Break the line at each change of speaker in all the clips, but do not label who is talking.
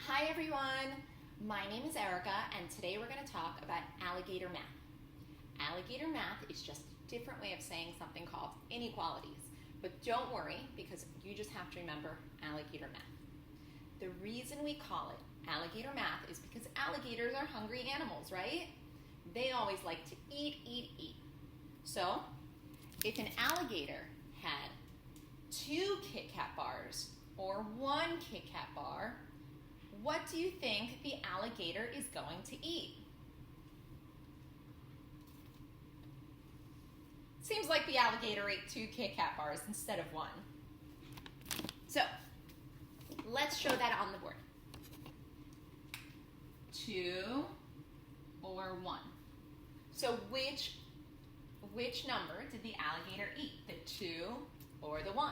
Hi everyone, my name is Erica and today we're going to talk about alligator math. Alligator math is just a different way of saying something called inequalities, but don't worry because you just have to remember alligator math. The reason we call it alligator math is because alligators are hungry animals, right? They always like to eat. So if an alligator had 2 Kit Kat bars or 1 Kit Kat bar, what do you think the alligator is going to eat? Seems like the alligator ate 2 Kit Kat bars instead of 1. So, let's show that on the board. 2 or 1. So which number did the alligator eat? The 2 or the 1?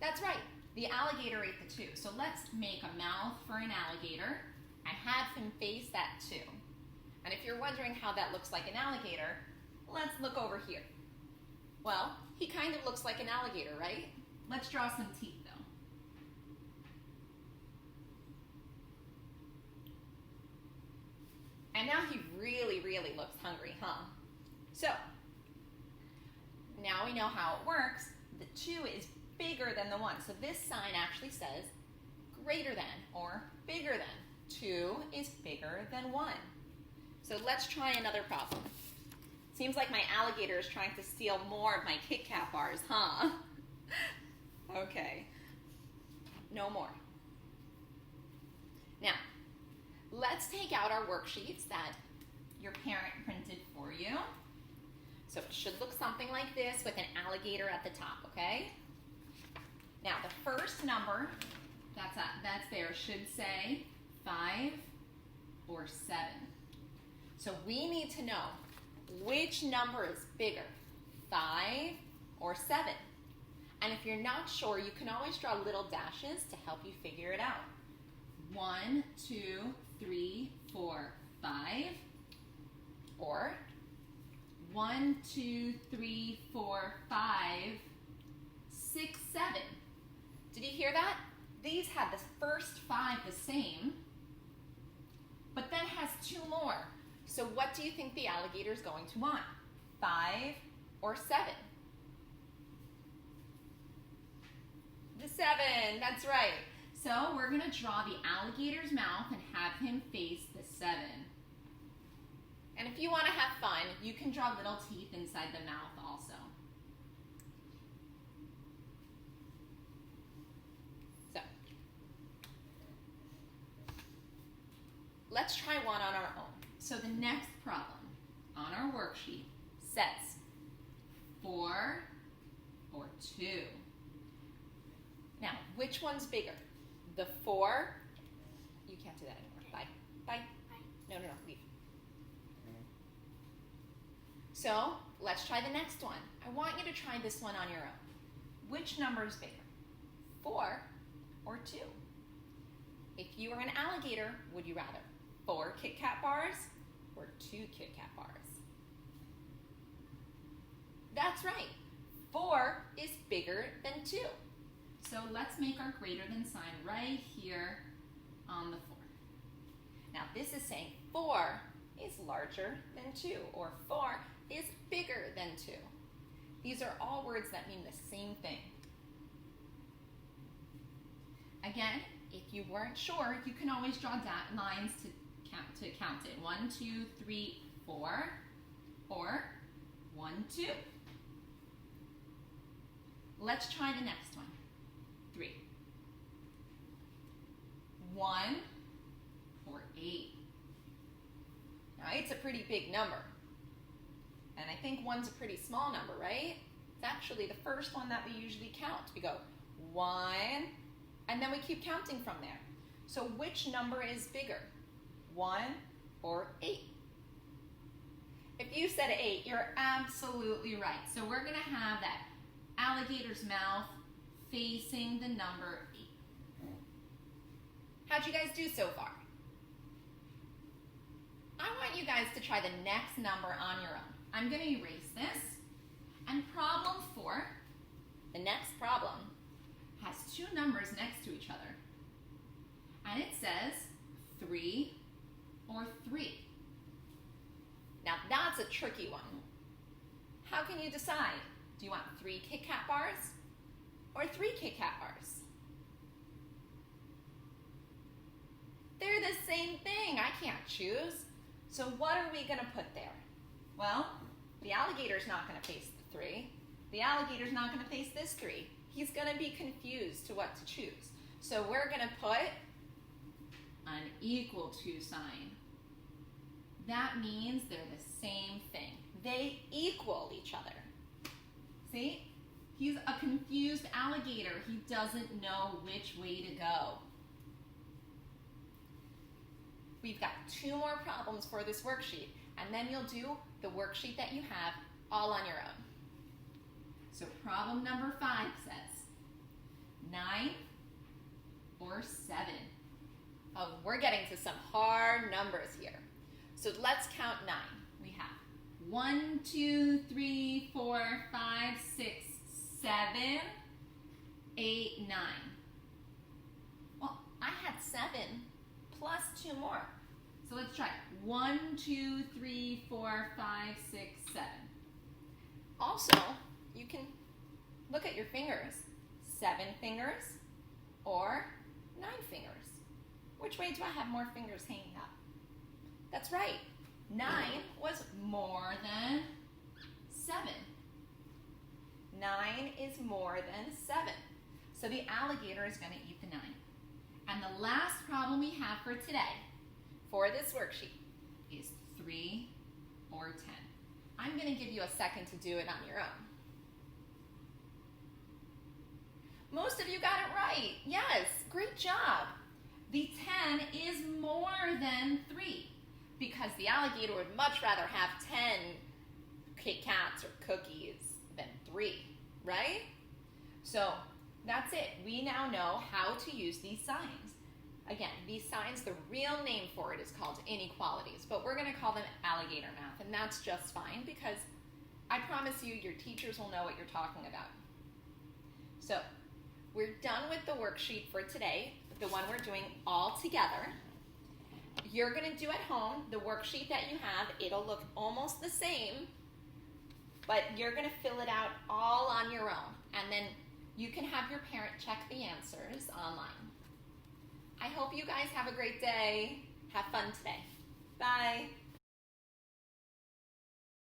That's right. The alligator ate the 2. So let's make a mouth for an alligator. I have him face that 2. And if you're wondering how that looks like an alligator, let's look over here. Well, he kind of looks like an alligator, right? Let's draw some teeth though. And now he really looks hungry, huh? So, now we know how it works. The 2 is bigger than the 1. So this sign actually says greater than or bigger than. 2 is bigger than 1. So let's try another problem. Seems like my alligator is trying to steal more of my Kit Kat bars, huh? Okay. No more. Now, let's take out our worksheets that your parent printed for you. So it should look something like this with an alligator at the top, okay? Now, the first number that's there should say 5 or 7. So we need to know which number is bigger, 5 or 7. And if you're not sure, you can always draw little dashes to help you figure it out. 1, 2, 3, 4, 5. Or 1, 2, 3, 4, 5, 6, 7. Did you hear that? These had the first 5 the same, but then has 2 more. So what do you think the alligator is going to want? 5 or 7? The 7, that's right. So we're going to draw the alligator's mouth and have him face the 7. And if you want to have fun, you can draw little teeth inside the mouth also. So, let's try one on our own. So the next problem on our worksheet says 4 or 2. Now, which one's bigger? The 4, you can't do that anymore. Bye. No, leave. So, let's try the next one. I want you to try this one on your own. Which number is bigger? 4 or 2? If you were an alligator, would you rather 4 Kit Kat bars or 2 Kit Kat bars? That's right. 4 is bigger than 2. So let's make our greater than sign right here on the 4. Now this is saying 4 is larger than 2, or 4 is bigger than 2. These are all words that mean the same thing. Again, if you weren't sure, you can always draw lines to count it. 1, 2, 3, 4, or 1, 2. Let's try the next one. 3. 1 or 8. Now 8's a pretty big number. And I think 1's a pretty small number, right? It's actually the first one that we usually count. We go 1, and then we keep counting from there. So which number is bigger? 1 or 8? If you said 8, you're absolutely right. So we're going to have that alligator's mouth facing the number 8. How'd you guys do so far? I want you guys to try the next number on your own. I'm going to erase this. And problem 4, the next problem, has 2 numbers next to each other. and it says 3 or 3. Now that's a tricky one. How can you decide? Do you want 3 Kit Kat bars or 3 Kit Kat bars? They're the same thing. I can't choose. So what are we going to put there? Well, the alligator's not going to face the 3. The alligator's not going to face this 3. He's going to be confused to what to choose. So we're going to put an equal to sign. That means they're the same thing. They equal each other. See? He's a confused alligator. He doesn't know which way to go. We've got 2 more problems for this worksheet, and then you'll do the worksheet that you have all on your own. So problem number 5 says 9 or 7. Oh, we're getting to some hard numbers here. So let's count 9. We have 1, 2, 3, 4, 5, 6, 7, 8, 9. Well, I had 7 plus 2 more. So let's try it. 1, 2, 3, 4, 5, 6, 7. Also, you can look at your fingers. 7 fingers or 9 fingers. Which way do I have more fingers hanging up? That's right. 9 was more than 7. 9 is more than 7. So the alligator is going to eat the 9. And the last problem we have for today, for this worksheet, is 3 or 10. I'm going to give you a second to do it on your own. Most of you got it right. Yes, great job. The 10 is more than 3 because the alligator would much rather have 10 Kit Kats or cookies than 3, right? So that's it. We now know how to use these signs. Again, these signs, the real name for it is called inequalities, but we're going to call them alligator math, and that's just fine because I promise you your teachers will know what you're talking about. So we're done with the worksheet for today, the one we're doing all together. You're going to do at home the worksheet that you have. It'll look almost the same, but you're going to fill it out all on your own, and then you can have your parent check the answers online. I hope you guys have a great day. Have fun today. Bye.